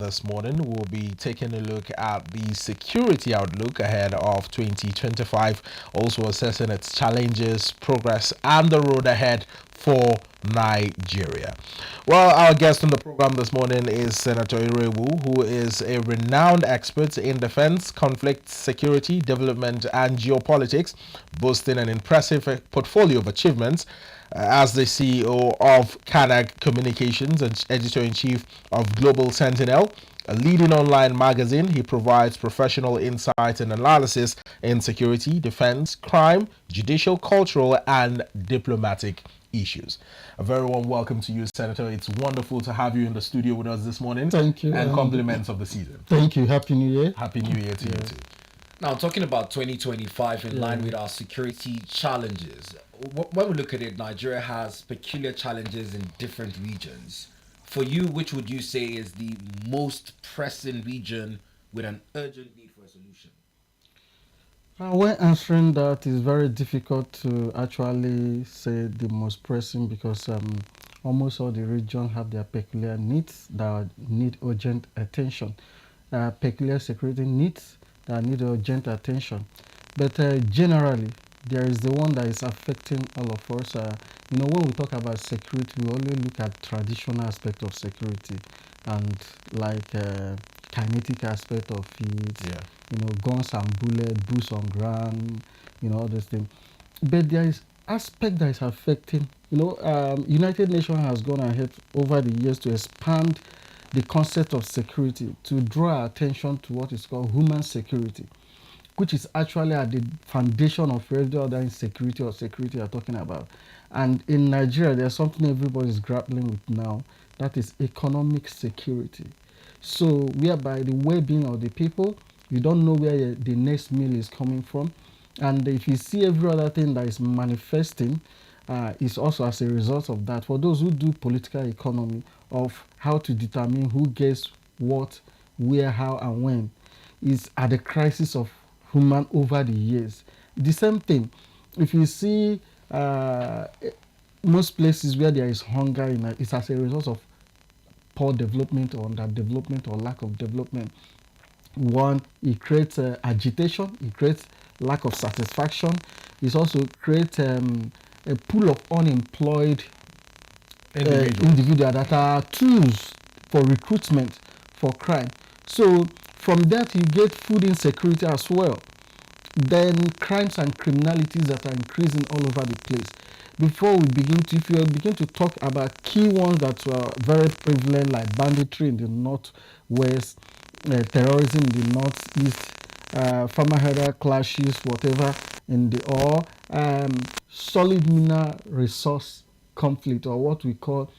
This morning, we'll be taking a look at the security outlook ahead of 2025, also assessing its challenges, progress, and the road ahead for Nigeria. Well, our guest on the program this morning is Senator Iroegbu, who is a renowned expert in defense, conflict, security, development, and geopolitics, boasting an impressive portfolio of achievements as the CEO of Canag Communications and editor-in-chief of Global Sentinel, a leading online magazine. He provides professional insight and analysis in security, defense, crime, judicial, cultural, and diplomatic issues. A very warm welcome to you, Senator. It's wonderful to have you in the studio with us this morning. Thank you. And compliments of the season. Thank you. Happy New Year. Happy New Year to you too. Now, talking about 2025 in line with our security challenges, when we look at it, Nigeria has peculiar challenges in different regions. For you, which would you say is the most pressing region with an urgent need for a solution? When answering that, is very difficult to actually say the most pressing because almost all the regions have their peculiar needs that need urgent attention. Peculiar security needs that need urgent attention. But generally, there is the one that is affecting all of us. When we talk about security, we only look at traditional aspect of security and like kinetic aspect of it. Yeah. Guns and bullets, boots on ground, all those things. But there is aspect that is affecting. United Nations has gone ahead over the years to expand the concept of security to draw attention to what is called human security, which is actually at the foundation of every other insecurity or security you're talking about. And in Nigeria, there's something everybody is grappling with now, that is economic security. So whereby the well-being of the people, you don't know where the next meal is coming from. And if you see every other thing that is manifesting, it's also as a result of that. For those who do political economy of how to determine who gets what, where, how, and when, is at the crisis of human over the years. The same thing, if you see most places where there is hunger, it's as a result of poor development or underdevelopment or lack of development. One, it creates agitation, it creates lack of satisfaction. It also creates a pool of unemployed individuals that are tools for recruitment for crime. So from that you get food insecurity as well. Then crimes and criminalities that are increasing all over the place. Before we begin to talk about key ones that were very prevalent, like banditry in the northwest, terrorism in the northeast, farmer-herder clashes, whatever, solid mineral resource conflict, or what we call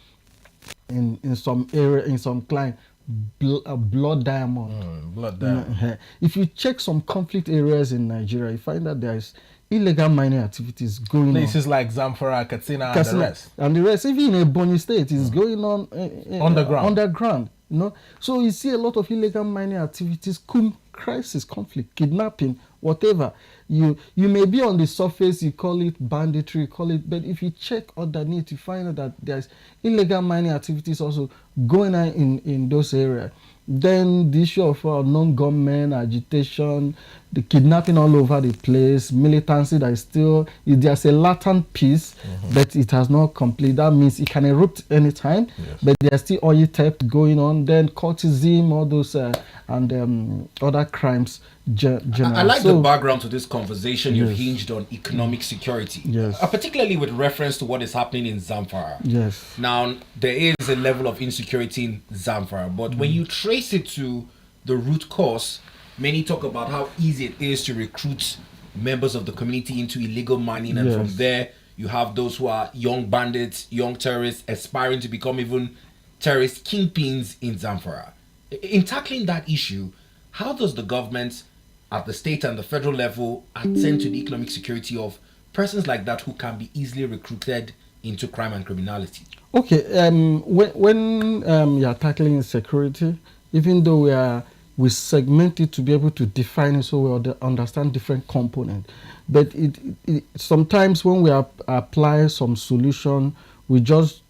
in some area, in some client, blood diamond. Blood diamond. If you check some conflict areas in Nigeria, you find that there is illegal mining activities going on. Places like Zamfara, Katsina, and the rest. And the rest, even in Ebonyi State, is going on underground. So you see a lot of illegal mining activities, crisis, conflict, kidnapping, whatever. You may be on the surface, you call it banditry, but if you check underneath, you find out that there's illegal mining activities also going on in those areas. Then the issue of non-government agitation, the kidnapping all over the place, militancy that is still, there's a latent piece, but it has not completed. That means it can erupt anytime, but there's still oil theft going on. Then cultism, all those, and other crimes. I like the background to this conversation. You've hinged on economic security, particularly with reference to what is happening in Zamfara. Yes. Now, there is a level of insecurity in Zamfara, but when you trace it to the root cause, many talk about how easy it is to recruit members of the community into illegal mining, and from there, you have those who are young bandits, young terrorists, aspiring to become even terrorist kingpins in Zamfara. In tackling that issue, how does the government at the state and the federal level attend to the economic security of persons like that who can be easily recruited into crime and criminality? Okay, when you're tackling security, even though we segment it to be able to define it so we understand different components, but it sometimes when we apply some solution, we just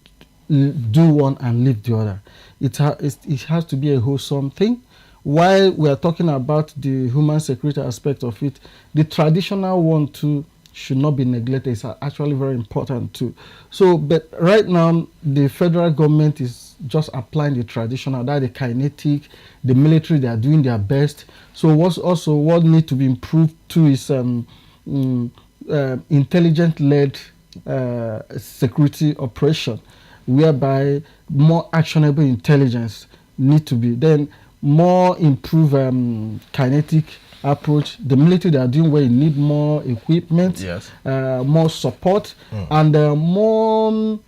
do one and leave the other. It has to be a wholesome thing. While we are talking about the human security aspect of it, the traditional one too should not be neglected. It's actually very important too. So, but right now, the federal government is just applying the traditional, that the kinetic, the military, they are doing their best. So what needs to be improved too is intelligent-led security operation, whereby more actionable intelligence need to be. Then more improved kinetic approach. The military, they are doing well, you need more equipment, Yes. more support, and more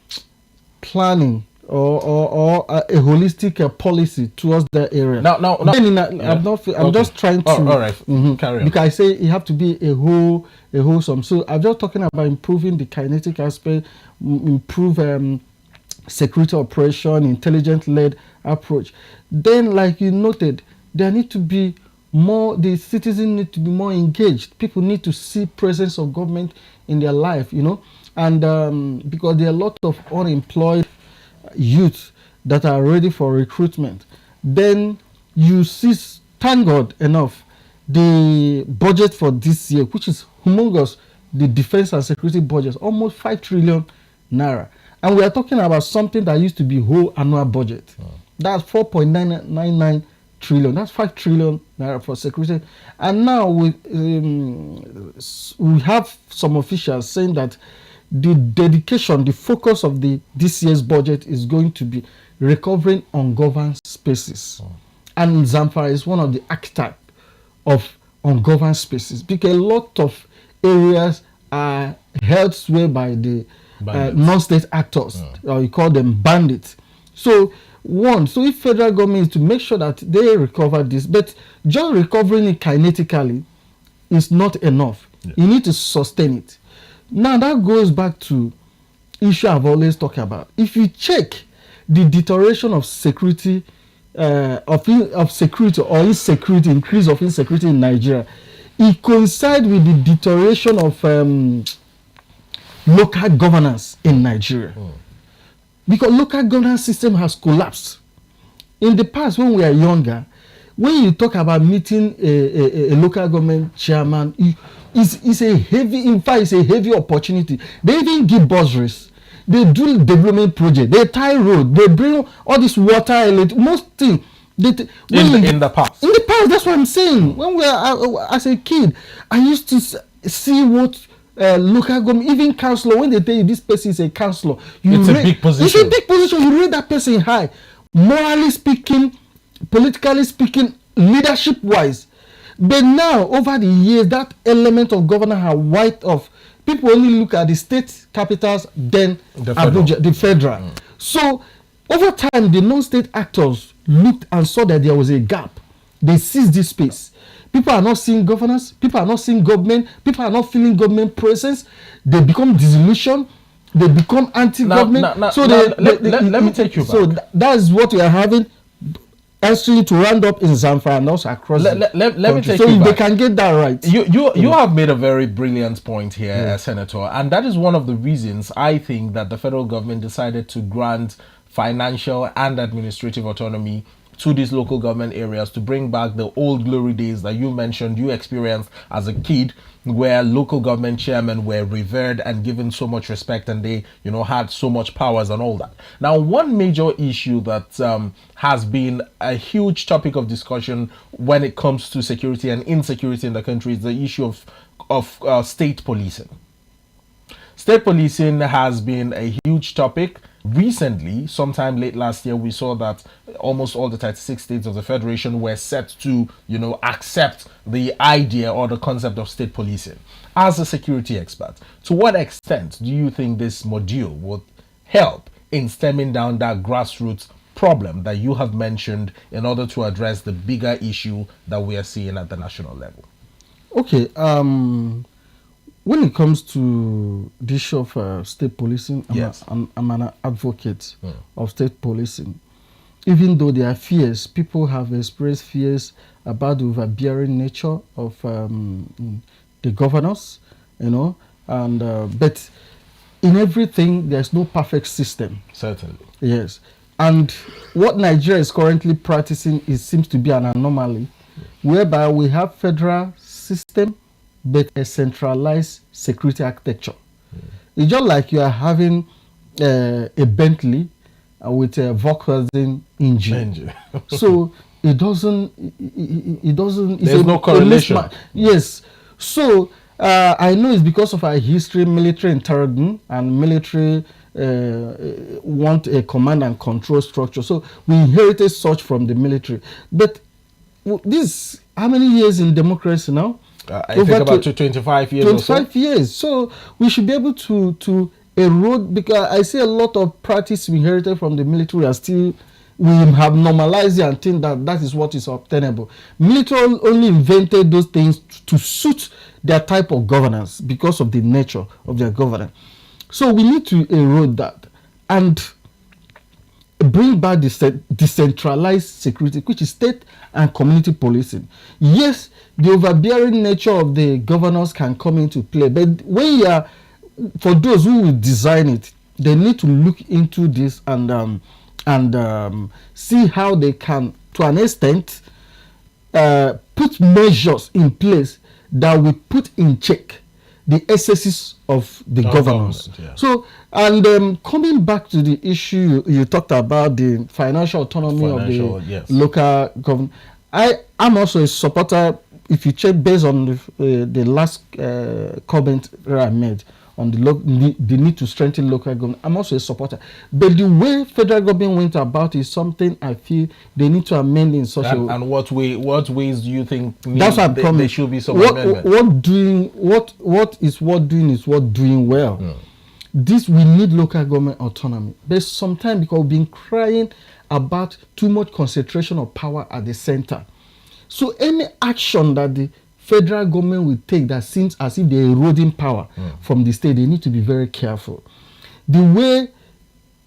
planning or a holistic policy towards that area. I'm just trying to. All right. Carry on. Because I say it have to be a wholesome. So I'm just talking about improving the kinetic aspect, improve security operation, intelligent-led approach. Then, like you noted, there need to be more. The citizens need to be more engaged. People need to see presence of government in their life, and because there are a lot of unemployed youth that are ready for recruitment. Then you see, thank God enough, the budget for this year, which is humongous, the defense and security budget, almost 5 trillion naira. And we are talking about something that used to be whole annual budget. That's 4.999 trillion. That's 5 trillion naira for security. And now we have some officials saying that the dedication, the focus of this year's budget is going to be recovering ungoverned spaces. And Zamfara is one of the archetypes of ungoverned spaces, because a lot of areas are held sway by the non-state actors, or you call them bandits. So if federal government is to make sure that they recover this, but just recovering it kinetically is not enough. You need to sustain it. Now that goes back to issue I've always talked about. If you check the deterioration of security, of security or insecurity, increase of insecurity in Nigeria, it coincides with the deterioration of local governance in Nigeria. Because local governance system has collapsed. In the past, when we are younger, when you talk about meeting a local government chairman, it's a heavy opportunity. They even give bursaries. They do development project. They tie road. They bring all this water. Most things. In the past, that's what I'm saying. When we are as a kid, I used to see what local government, even councillor, when they tell you this person is a councillor, it's a big position. It's a big position. You rate that person high, morally speaking, politically speaking, leadership wise. But now, over the years, that element of governance has wiped off. People only look at the state capitals, then the federal. So, over time, the non-state actors looked and saw that there was a gap. They seized this space. People are not seeing governance. People are not seeing government. People are not feeling government presence. They become disillusioned. They become anti-government. Let me take you back. So that's what we are having. Actually, to round up in Zamfara and also across let me take so you back. They can get that right. You have made a very brilliant point here, Senator, and that is one of the reasons I think that the federal government decided to grant financial and administrative autonomy to these local government areas to bring back the old glory days that you mentioned you experienced as a kid, where local government chairmen were revered and given so much respect, and they had so much powers and all that. Now, one major issue that has been a huge topic of discussion when it comes to security and insecurity in the country is the issue of state policing. State policing has been a huge topic. Recently, sometime late last year, we saw that almost all the 36 states of the Federation were set to, accept the idea or the concept of state policing. As a security expert, to what extent do you think this module would help in stemming down that grassroots problem that you have mentioned in order to address the bigger issue that we are seeing at the national level? Okay, when it comes to the issue of state policing, I'm an advocate of state policing. Even though there are fears, people have expressed fears about the overbearing nature of the governors, and but in everything, there's no perfect system. Certainly. Yes. And what Nigeria is currently practicing seems to be an anomaly, whereby we have federal system, but a centralized security architecture. It's just like you are having a Bentley with a Volkswagen engine. So it doesn't. There's no correlation. Yes. So I know it's because of our history, military terrorism, and military want a command and control structure. So we inherited such from the military. But this, how many years in democracy now? I think about 25 years 25 years. So we should be able to erode, because I see a lot of practice we inherited from the military are still, we have normalized it and think that is what is obtainable. Military only invented those things to suit their type of governance because of the nature of their governance. So we need to erode that and bring back the decentralized security, which is state and community policing. Yes, the overbearing nature of the governors can come into play, but when you are, for those who will design it, they need to look into this and see how they can, to an extent, put measures in place that will put in check the excesses of the governors. Yeah. So, and coming back to the issue you talked about, the financial autonomy of the local government, I'm also a supporter. If you check based on the last comment that I made on the need to strengthen local government, I'm also a supporter. But the way federal government went about is something I feel they need to amend in such a way. And what ways do you think that's what there should be some amendment? What is what doing well. This, we need local government autonomy. But sometimes, because we've been crying about too much concentration of power at the center. So any action that the federal government will take that seems as if they're eroding power from the state, they need to be very careful. The way,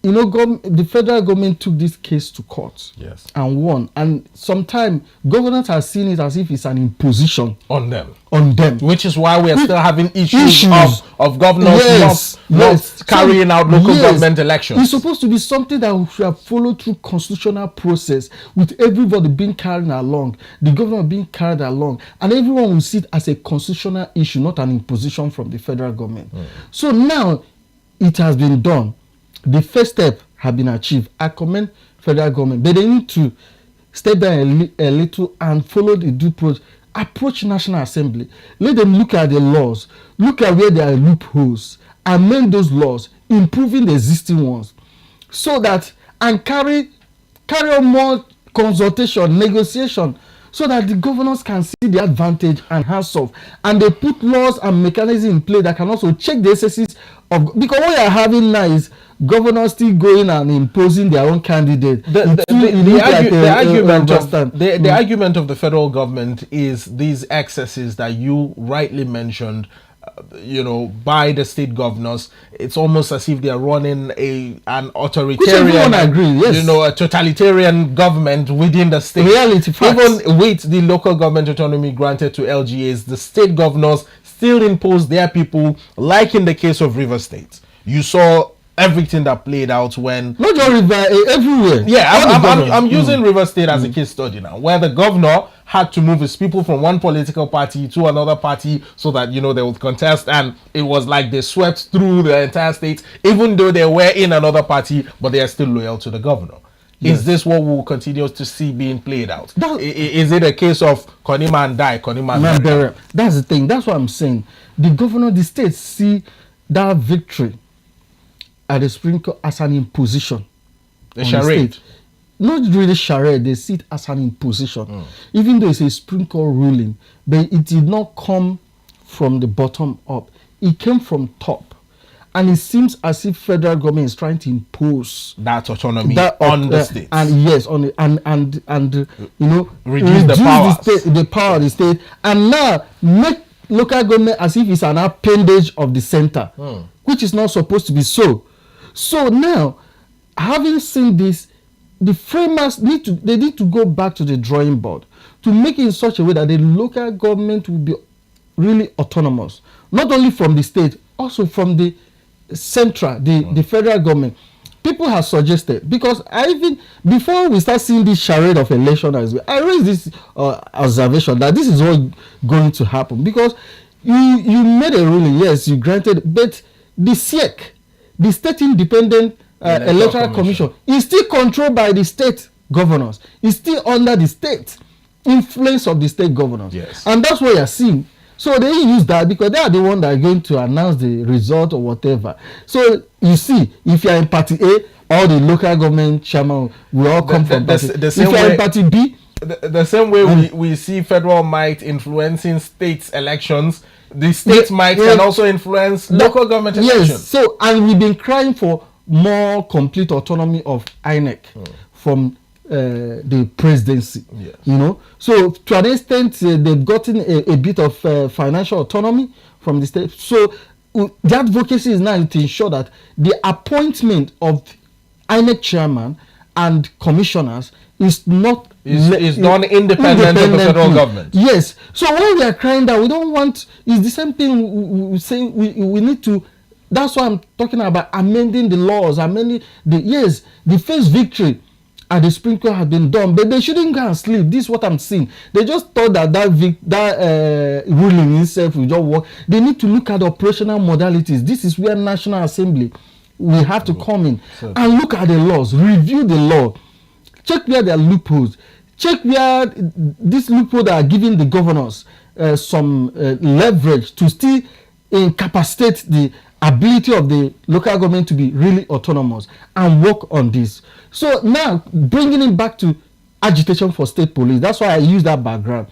the federal government took this case to court and won. And sometimes governors have seen it as if it's an imposition on them. Which is why we are still having issues of governors not carrying out local government elections. It's supposed to be something that we should have followed through constitutional process, with everybody being carried along, the governor being carried along, and everyone will see it as a constitutional issue, not an imposition from the federal government. So now it has been done. The first step has been achieved. I commend federal government, but they need to step down a little and follow the due process. Approach National Assembly. Let them look at the laws, look at where there are loopholes, amend those laws, improving the existing ones, so that, and carry on more consultation, negotiation, so that the governors can see the advantage and hands off, and they put laws and mechanisms in place that can also check the excesses of, because what you are having now is governors still going and imposing their own candidate. The argument of the federal government is these excesses that you rightly mentioned, by the state governors. It's almost as if they are running an authoritarian, a totalitarian government within the state. Reality facts. Even with the local government autonomy granted to LGAs, the state governors still impose their people, like in the case of River State. You saw everything that played out when not just River, everywhere. Yeah, I'm using River State as a case study now, where the governor had to move his people from one political party to another party so that they would contest, and it was like they swept through the entire state, even though they were in another party, but they are still loyal to the governor. Yes. Is this what we'll continue to see being played out? Is it a case of Koniman die, Koniman bury? That's the thing. That's what I'm saying. The governor, the state see that victory at the Supreme Court as an imposition. The charade. Not really charade, they see it as an imposition. Even though it's a Supreme Court ruling, but it did not come from the bottom up. It came from top. And it seems as if federal government is trying to impose that autonomy on the state. And yes, on the, reduce the power of the state, and now make local government as if it's an appendage of the center, which is not supposed to be so. So now, having seen this, the framers need to go back to the drawing board to make it in such a way that the local government will be really autonomous, not only from the state, also from the central, the federal government, people have suggested, because I even before we start seeing this charade of election as well, I raised this observation that this is what going to happen, because you made a ruling, yes, you granted, but the SIEC, the State Independent Electoral Commission, is still controlled by the state governors. It's still under the state influence of the state governors. Yes. And that's what you're seeing. So they use that because they are the one that are going to announce the result or whatever. So you see, if you are in party A, all the local government chairman will all come from party. If you are in party B, the same way we see federal might influencing states elections, the state might can also influence local government elections. Yes. So, and we've been crying for more complete autonomy of INEC from the presidency. Yes. You know, so to an extent they've gotten a bit of financial autonomy from the state. So the advocacy is now to ensure that the appointment of INEC chairman and commissioners is not is done independent of the federal government. Yes. So when we are crying that we don't want, is the same thing we say we need to. That's why I'm talking about amending the laws, amending the first victory at the Supreme Court has been done, but they shouldn't go and sleep. This is what I'm seeing. They just thought that ruling itself will just work. They need to look at the operational modalities. This is where National Assembly will have to come in and look at the laws, review the law, check where there are loopholes, check where these loopholes are giving the governors some leverage to still incapacitate the ability of the local government to be really autonomous, and work on this. So now bringing it back to agitation for state police, that's why I use that background.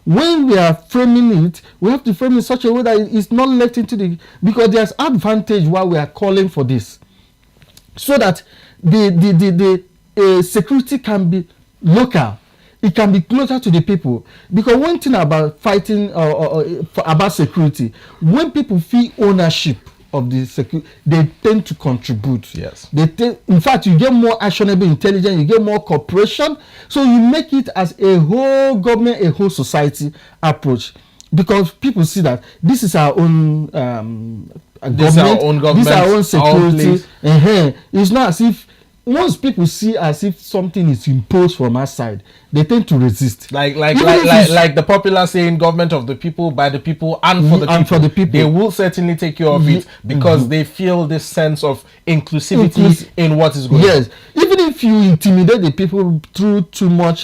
When we are framing it, we have to frame it in such a way that it's not let into the, because there's advantage while we are calling for this, so that the security can be local. It can be closer to the people. Because one thing about fighting about security, when people feel ownership of the security, they tend to contribute. Yes. In fact, you get more actionable intelligence, you get more cooperation. So you make it as a whole government, a whole society approach. Because people see that this is our own government, this is our own security. It's not as if, once people see as if something is imposed from outside, they tend to resist. Like the popular saying, government of the people, by the people, and for the people. They will certainly take care of it because they feel this sense of inclusivity in what is going on. Yes. Even if you intimidate the people through too much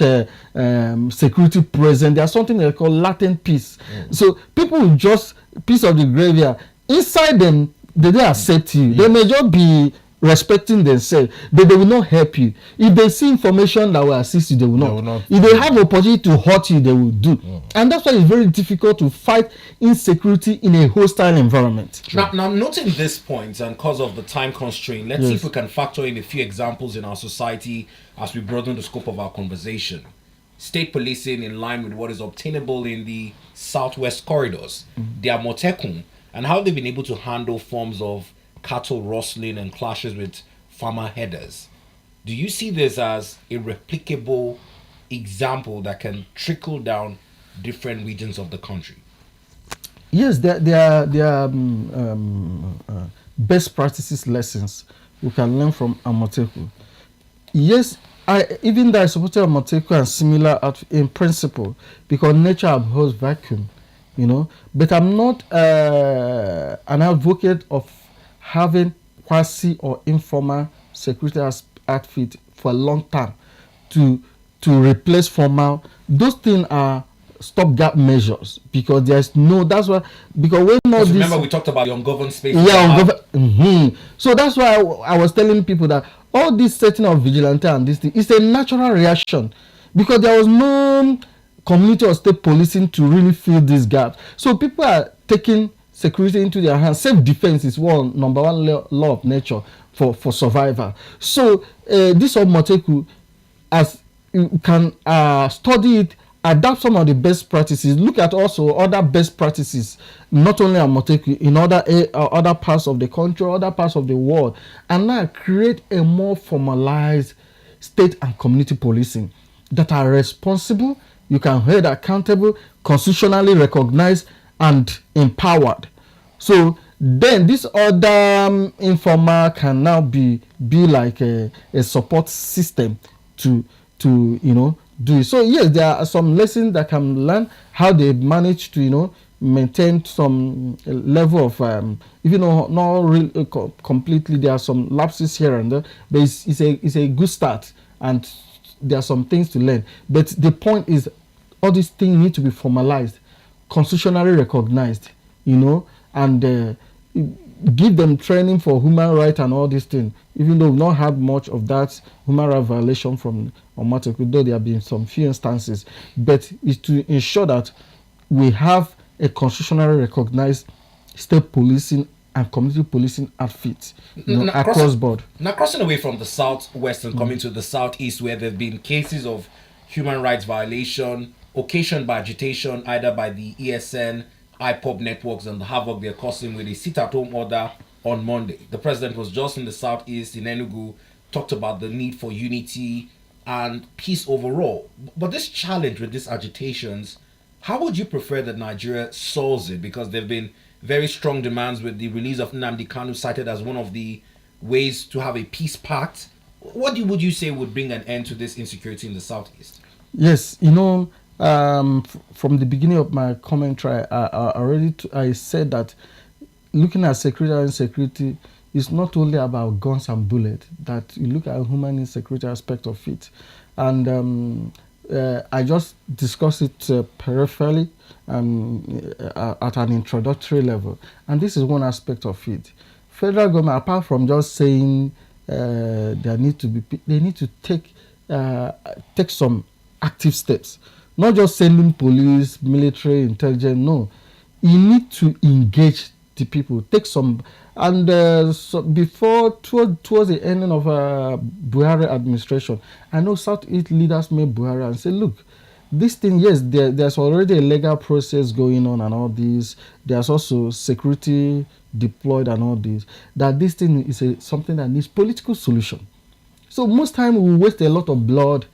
security present, there's something they call latent peace. So people will just, piece of the graveyard, inside them, they don't accept you. They may just be respecting themselves, but they will not help you. If they see information that will assist you, they will not. If they have opportunity to hurt you, they will do. And that's why it's very difficult to fight insecurity in a hostile environment. Now noting this point, and because of the time constraint, let's see if we can factor in a few examples in our society as we broaden the scope of our conversation. State policing in line with what is obtainable in the southwest corridors, the Amotekun, and how they've been able to handle forms of cattle rustling and clashes with farmer headers. Do you see this as a replicable example that can trickle down different regions of the country? Yes, there are best practices lessons we can learn from Amotekun. Yes, even though I supported Amotekun and similar in principle, because nature abhors vacuum, but I'm not an advocate of having quasi or informal security outfit for a long time to replace formal. Those things are stopgap measures, because there's no, that's why, because when not this, remember we talked about the ungoverned space. So that's why I was telling people that all this setting of vigilante and this thing is a natural reaction, because there was no community or state policing to really fill these gaps. So people are taking security into their hands. Self-defense is number one law of nature for survival. So this Amotekun, as you can study it, adapt some of the best practices, look at also other best practices, not only Amotekun, in other parts of the country, other parts of the world, and now create a more formalized state and community policing that are responsible, you can hold accountable, constitutionally recognized, and empowered. So Then this other informal can now be like a support system to do it. So yes, there are some lessons that can learn how they manage to maintain some level of even though not really completely, there are some lapses here and there, but it's a good start, and there are some things to learn. But the point is, all these things need to be formalized, constitutionally recognized, and give them training for human rights and all these things. Even though we've not had much of that human rights violation from Omateku, though there have been some few instances, but it's to ensure that we have a constitutionally recognized state policing and community policing outfit, across board. Now, crossing away from the southwest and coming to the southeast, where there have been cases of human rights violation occasioned by agitation, either by the ESN, IPOP networks, and the havoc they're causing with a sit-at-home order on Monday. The president was just in the southeast, in Enugu, talked about the need for unity and peace overall. But this challenge with these agitations, how would you prefer that Nigeria solves it? Because there have been very strong demands with the release of Nnamdi Kanu cited as one of the ways to have a peace pact. What would you say would bring an end to this insecurity in the southeast? Yes, from the beginning of my commentary, I said that looking at security and insecurity is not only about guns and bullets, that you look at human insecurity aspect of it. And I just discussed it peripherally at an introductory level. And this is one aspect of it. Federal government, apart from just saying they need to take some active steps. Not just sending police, military, intelligence, no. You need to engage the people, take some, and so before, towards the ending of Buhari administration, I know Southeast leaders made Buhari and say, look, this thing, yes, there's already a legal process going on and all this. There's also security deployed and all this. That this thing is something that needs political solution. So most time we waste a lot of blood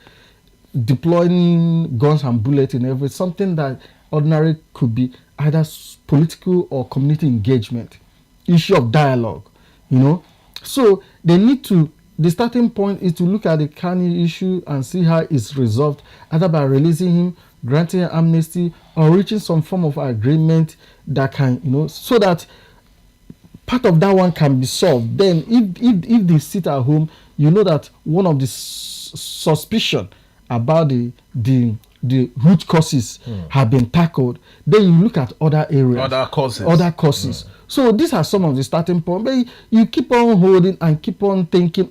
deploying guns and bullets in every something that ordinary could be either political or community engagement, issue of dialogue, So they need to, the starting point is to look at the Kanu issue and see how it's resolved, either by releasing him, granting amnesty, or reaching some form of agreement that can, so that part of that one can be solved. Then if they sit at home, that one of the suspicion about the root causes have been tackled, then you look at other areas, other causes. So these are some of the starting points. But you keep on holding and keep on thinking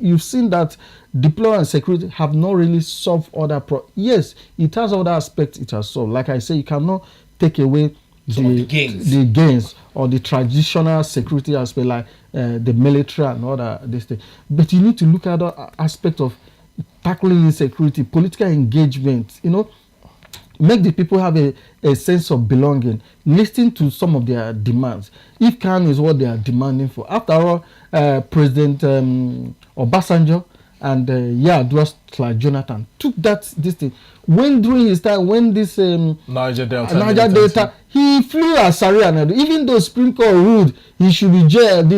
you've seen that deployment and security have not really solved other yes, it has other aspects it has solved. Like I say, you cannot take away the gains or the traditional security aspect, like the military and other this thing. But you need to look at the aspect of tackling insecurity, political engagement, make the people have a sense of belonging, listen to some of their demands. If can is what they are demanding for. After all, President Obasanjo and Yar'Adua / Jonathan took this thing. When during his time, when this Niger Delta, he flew as Sharia, and even though Supreme Court ruled he should be jailed,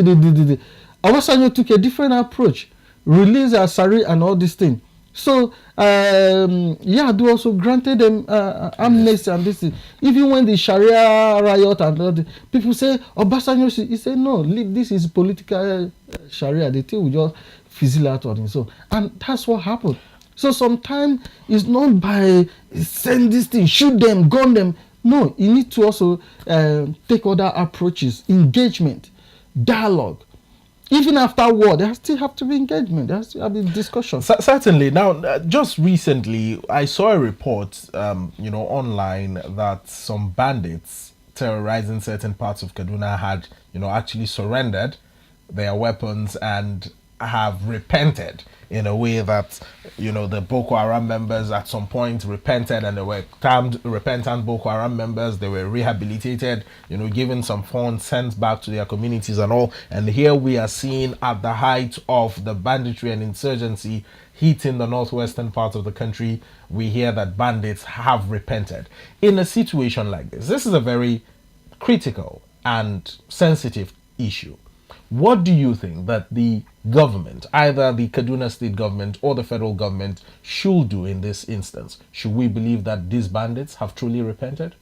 Obasanjo took a different approach, released Asari and all these things. So Yar'Adua also granted them amnesty and this thing. Even when the Sharia riot and all the people say Obasanjo, he said no, this is political Sharia. The thing will just fizzle out on it. So, and that's what happened. So sometimes it's not by saying this thing, shoot them, gun them. No, you need to also take other approaches, engagement, dialogue. Even after war, there still have to be engagement. There has to be discussion. Certainly. Now, just recently, I saw a report, online that some bandits terrorizing certain parts of Kaduna had, actually surrendered their weapons and have repented in a way that, the Boko Haram members at some point repented, and they were termed repentant Boko Haram members. They were rehabilitated, given some funds, sent back to their communities and all. And here we are seeing at the height of the banditry and insurgency hitting the northwestern part of the country, we hear that bandits have repented. In a situation like this is a very critical and sensitive issue. What do you think that the government, either the Kaduna state government or the federal government, should do in this instance? Should we believe that these bandits have truly repented?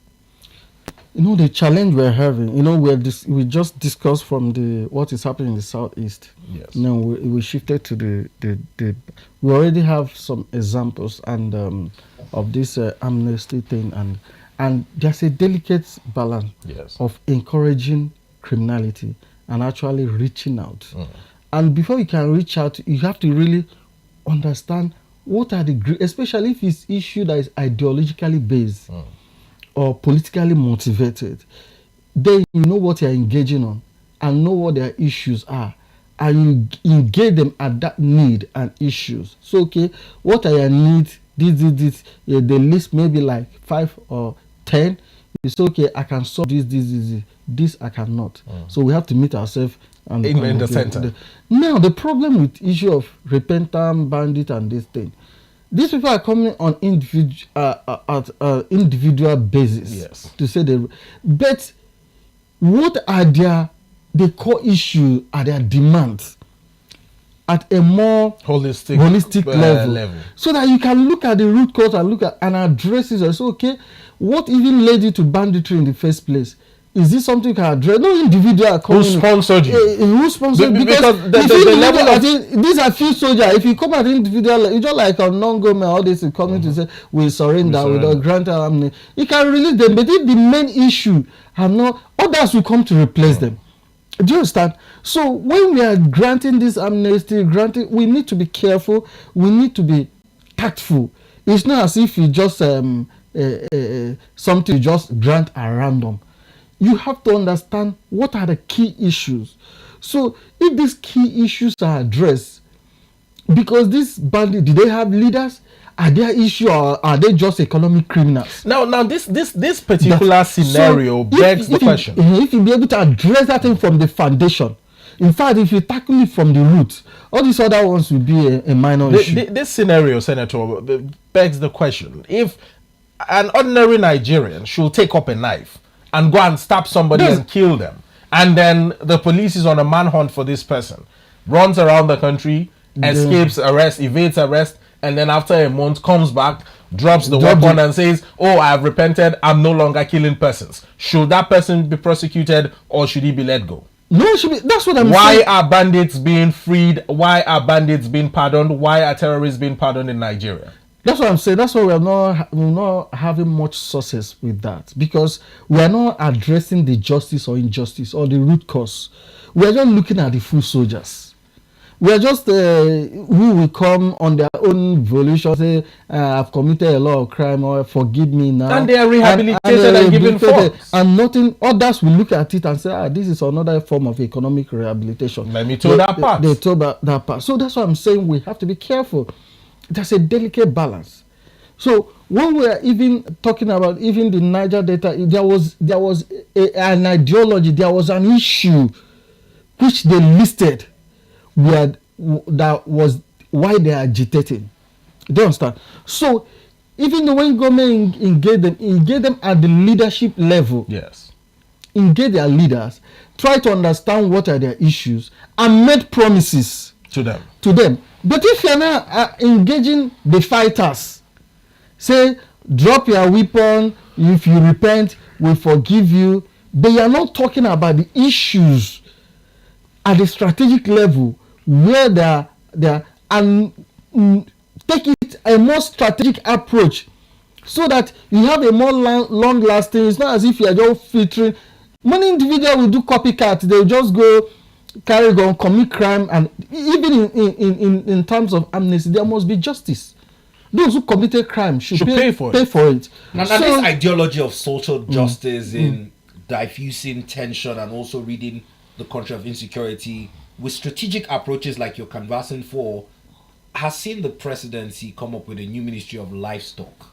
The challenge we're having, we just discussed from the what is happening in the southeast. Yes. We shifted to the we already have some examples and of this amnesty thing, and there's a delicate balance Yes. of encouraging criminality and actually reaching out. And before you can reach out, you have to really understand what are especially if it's issue that is ideologically based or politically motivated, then you know what you're engaging on and know what their issues are, and you engage them at that need and issues. So, okay, what are your needs? This. The list maybe like 5 or 10. It's okay, I can solve this I cannot. So we have to meet ourselves and in the center. Now, the problem with issue of repentant bandit and this thing, these people are coming on individual basis. Yes. To say but what are the core issue, are their demands at a more holistic level, so that you can look at the root cause and look at and address it and say, okay, what even led you to banditry in the first place? Is this something you can address? No individual who sponsored you? Who sponsored? Because the level of these are few soldiers. If you come at individual, it's just like a non-government, all this is coming to say we surrender, we don't grant amnesty. You can release them, but if the main issue are not, others will come to replace them. Do you understand? So when we are granting this amnesty, we need to be careful. We need to be tactful. It's not as if you just something you just grant at random. You have to understand what are the key issues. So if these key issues are addressed, because this bandit, do they have leaders? Are there issues, or are they just economic criminals? Now this particular scenario begs the question. If you be able to address that thing from the foundation, in fact, if you tackle it from the root, all these other ones will be a minor issue. This scenario, Senator, begs the question. If an ordinary Nigerian should take up a knife and go and stab somebody and kill them, and then the police is on a manhunt for this person, runs around the country, escapes arrest, evades arrest, and then after a month comes back, drops the weapon and says, oh, I have repented, I'm no longer killing persons. Should that person be prosecuted, or should he be let go? No, it should be. That's what I'm saying. Why are bandits being freed? Why are bandits being pardoned? Why are terrorists being pardoned in Nigeria? That's what I'm saying. That's why we're not having much success with that, because we are not addressing the justice or injustice or the root cause. We are just looking at the full soldiers. We are just who will come on their own volition, say, I've committed a lot of crime, or forgive me now. And they are rehabilitated and given forms. And nothing, others will look at it and say, this is another form of economic rehabilitation. Let me tell that part. They told that part. So that's what I'm saying. We have to be careful. There's a delicate balance. So when we are even talking about even the Niger data, there was an ideology, there was an issue which they listed that was why they are agitating. Do you understand? So even the when government engage them at the leadership level. Yes. Engage their leaders, try to understand what are their issues, and make promises to them. But if you're not engaging the fighters, say, drop your weapon, if you repent, we forgive you, but you're not talking about the issues at the strategic level where they are and take it a more strategic approach so that you have a more long lasting. It's not as if you're just filtering. Many individuals will do copycat, they'll just go carry gun, commit crime, and even in terms of amnesty, there must be justice. Those who committed crime should pay for it. Now this ideology of social justice in diffusing tension and also ridding the country of insecurity with strategic approaches like you're canvassing for has seen the presidency come up with a new ministry of livestock.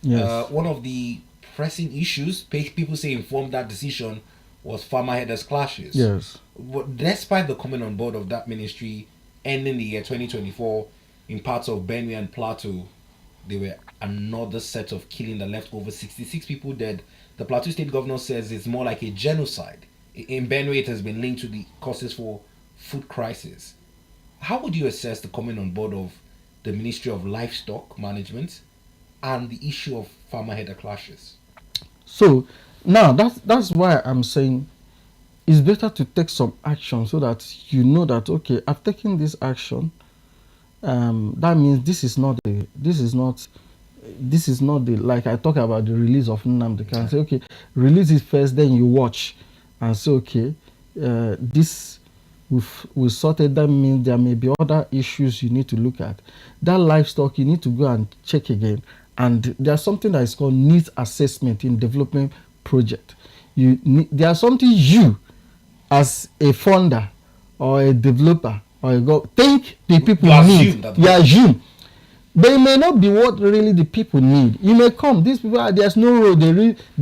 Yes. One of the pressing issues, people say informed that decision, was farmer herders clashes. Yes. But despite the coming on board of that ministry ending the year 2024 in parts of Benue and Plateau, there were another set of killing that left over 66 people dead. The Plateau State governor says it's more like a genocide In Benue, it has been linked to the causes for food crisis. How would you assess the coming on board of the Ministry of Livestock Management and the issue of farmer-header clashes? So now that's why I'm saying it's better to take some action so that you know that okay, I've taken this action. That means this is not the, like I talk about the release of Nnamdi Kanu. Say okay, release it first, then you watch and say okay, this we sorted. That means there may be other issues you need to look at. That livestock you need to go and check again. And there's something that is called needs assessment in development project. There's something you as a funder or a developer or think the people need. You assume. But it may not be what really the people need. You may come, these people, there's no road, they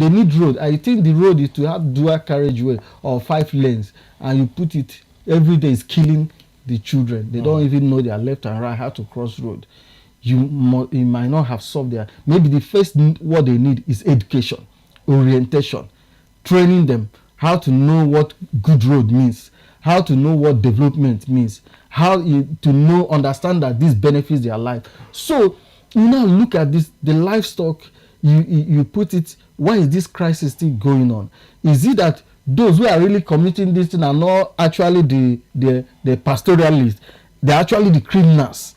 need road. I think the road is to have dual carriageway or 5 lanes, and you put it every day is killing the children. They don't even know their left and right, how to cross road. You might not have solved their, maybe the first what they need is education, orientation, training them how to know what good road means, how to know what development means, how to understand that this benefits their life. So you now look at this, the livestock, you put it, why is this crisis still going on? Is it that those who are really committing this thing are not actually the pastoralists, they're actually the criminals,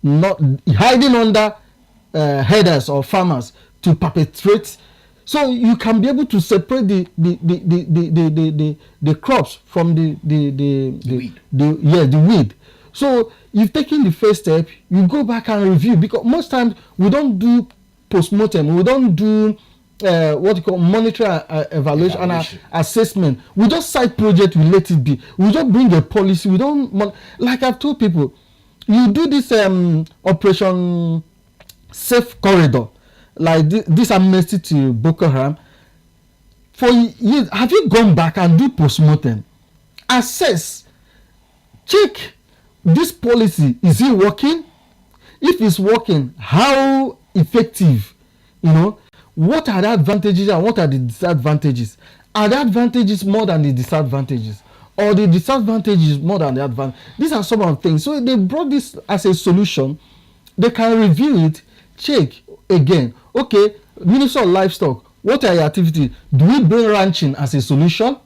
not hiding under headers or farmers to perpetrate? So you can be able to separate the crops from the weed. The weed. So you've taken the first step, you go back and review, because most times we don't do post-mortem, we don't do what you call monetary evaluation and assessment. We just side project, we let it be. We just bring a policy. We don't like I've told people, you do this operation safe corridor, like this amnesty to Boko Haram. For years, have you gone back and do post-mortem, assess, check this policy, is it working? If it's working, how effective? What are the advantages and what are the disadvantages? Are the advantages more than the disadvantages, or the disadvantages more than the advantage? These are some of the things. So they brought this as a solution. They can review it, check again. Okay, Minister of Livestock, what are your activities? Do we bring ranching as a solution?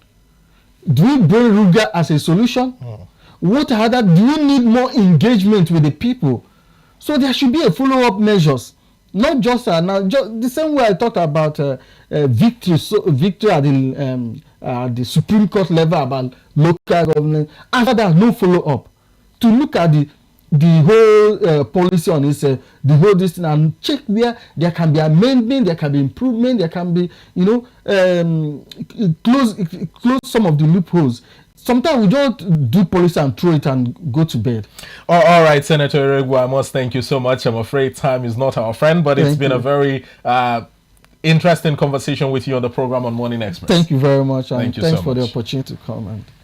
Do we bring Ruga as a solution? What are that? Do you need more engagement with the people? So there should be a follow-up measures, not just the same way I talked about victory at the Supreme Court level about local government. After that, no follow-up to look at the whole policy on this, the whole this thing, and check where there can be amendment, there can be improvement, there can be close some of the loopholes. Sometimes we don't do policy and throw it and go to bed. All right, Senator Iroegbu, I must thank you so much. I'm afraid time is not our friend, but it's been a very interesting conversation with you on the program on Morning Express. Thank you very much, and thank you thanks so for much the opportunity to come.